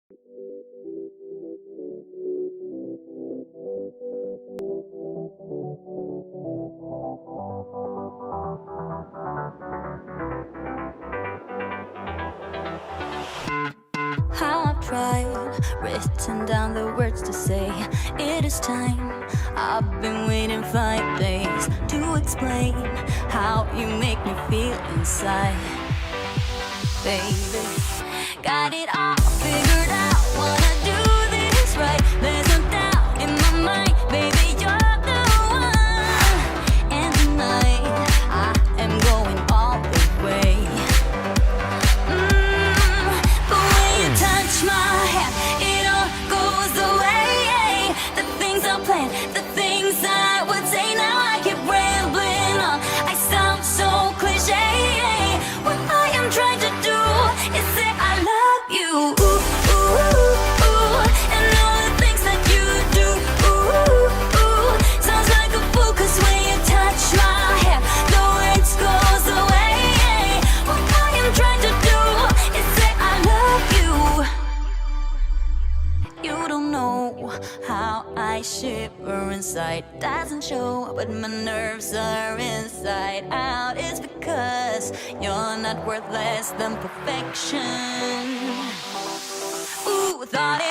How I've tried, written down the words to say it is time. I've been waiting 5 days to explain how you make me feel inside. Baby, got it all figured out, wanna do this right. There's no doubt in my mind, baby, you're the one. And tonight, I am going all the way. The way you touch my hand, it all goes away. The things I planned, the things I would say, now I keep rambling on. I sound so cliche. What I am trying to do is say I love you. Ooh, ooh, ooh, ooh. And all the things that you do. Ooh, ooh, ooh. Sounds like a fool, 'cause when you touch my hair, the words goes away. What I am trying to do is say I love you. You don't know how I shiver inside. Doesn't show, but my nerves are inside out. It's because you're not worth less than perfection. Ooh, thought